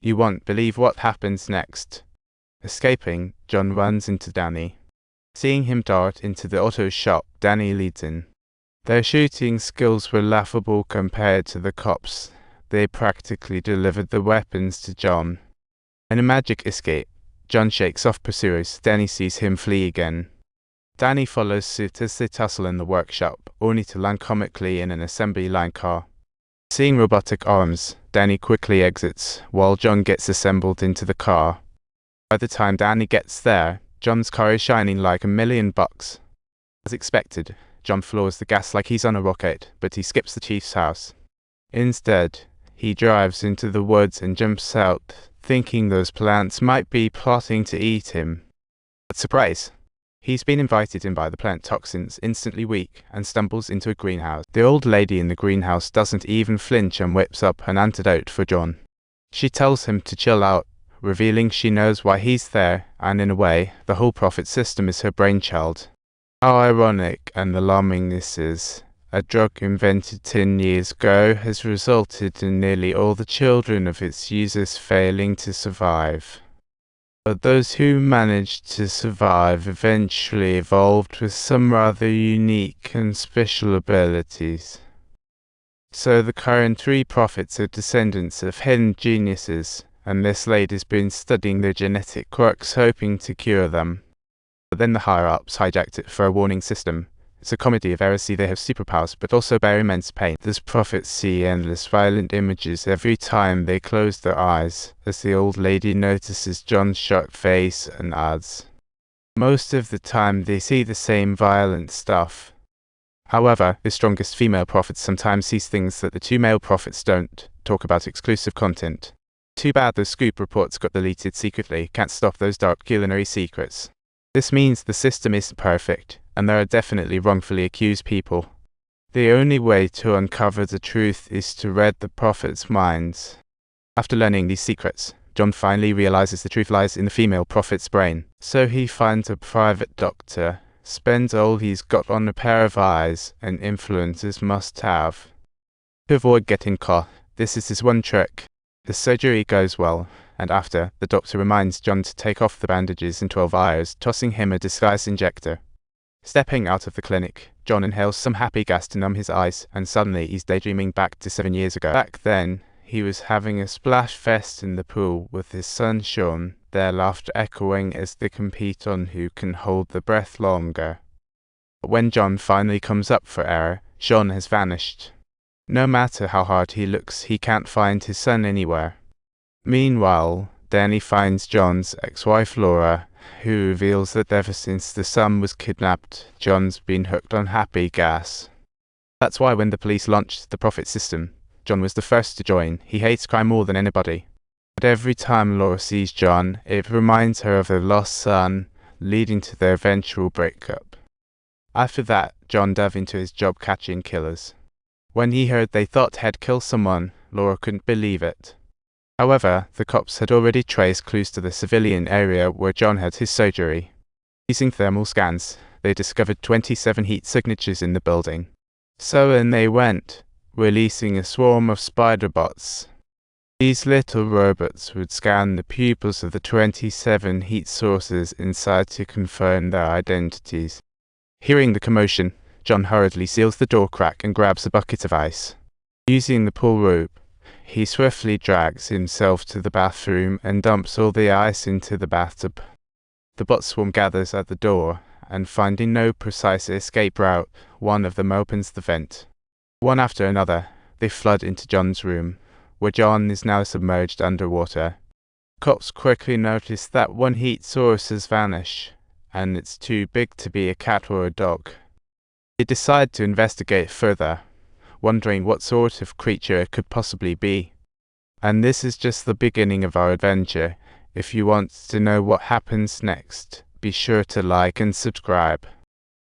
You won't believe what happens next. Escaping, John runs into Danny. Seeing him dart into the auto shop, Danny leads in. Their shooting skills were laughable compared to the cops. They practically delivered the weapons to John. In a magic escape, John shakes off pursuers. Danny sees him flee again. Danny follows suit as they tussle in the workshop, only to land comically in an assembly line car. Seeing robotic arms, Danny quickly exits, while John gets assembled into the car. By the time Danny gets there, John's car is shining like $1,000,000. As expected, John floors the gas like he's on a rocket, but he skips the chief's house. Instead, he drives into the woods and jumps out, thinking those plants might be plotting to eat him. But surprise! He's been invited in by the plant toxins, instantly weak, and stumbles into a greenhouse. The old lady in the greenhouse doesn't even flinch and whips up an antidote for John. She tells him to chill out, revealing she knows why he's there, and in a way, the whole Prophet system is her brainchild. How ironic and alarming this is. A drug invented 10 years ago has resulted in nearly all the children of its users failing to survive. But those who managed to survive eventually evolved with some rather unique and special abilities. So the current 3 prophets are descendants of hidden geniuses, and this lady's been studying their genetic quirks hoping to cure them. But then the higher-ups hijacked it for a warning system. It's a comedy of errors. See, they have superpowers, but also bear immense pain. These prophets see endless violent images every time they close their eyes, as the old lady notices John's sharp face and adds, most of the time they see the same violent stuff. However, the strongest female prophets sometimes sees things that the 2 male prophets don't. Talk about exclusive content. Too bad those scoop reports got deleted secretly. Can't stop those dark culinary secrets. This means the system isn't perfect, and there are definitely wrongfully accused people. The only way to uncover the truth is to read the prophets' minds. After learning these secrets, John finally realizes the truth lies in the female prophet's brain. So he finds a private doctor, spends all he's got on a pair of eyes, and influences must have. To avoid getting caught, this is his one trick. The surgery goes well, and after, the doctor reminds John to take off the bandages in 12 hours, tossing him a disguised injector. Stepping out of the clinic, John inhales some happy gas to numb his eyes, and suddenly he's daydreaming back to 7 years ago. Back then, he was having a splash fest in the pool with his son Sean, their laughter echoing as they compete on who can hold the breath longer. But when John finally comes up for air, Sean has vanished. No matter how hard he looks, he can't find his son anywhere. Meanwhile, Danny finds John's ex-wife Laura, who reveals that ever since the son was kidnapped, John's been hooked on happy gas. That's why when the police launched the Prophet system, John was the first to join. He hates crime more than anybody. But every time Laura sees John, it reminds her of her lost son, leading to their eventual breakup. After that, John dove into his job catching killers. When he heard they thought had killed someone, Laura couldn't believe it. However, the cops had already traced clues to the civilian area where John had his surgery. Using thermal scans, they discovered 27 heat signatures in the building. So in they went, releasing a swarm of spider bots. These little robots would scan the pupils of the 27 heat sources inside to confirm their identities. Hearing the commotion, John hurriedly seals the door crack and grabs a bucket of ice. Using the pull rope, he swiftly drags himself to the bathroom and dumps all the ice into the bathtub. The bot swarm gathers at the door, and finding no precise escape route, one of them opens the vent. One after another, they flood into John's room, where John is now submerged underwater. Cops quickly notice that one heat source has vanished, and it's too big to be a cat or a dog. They decide to investigate further, wondering what sort of creature it could possibly be. And this is just the beginning of our adventure. If you want to know what happens next, be sure to like and subscribe.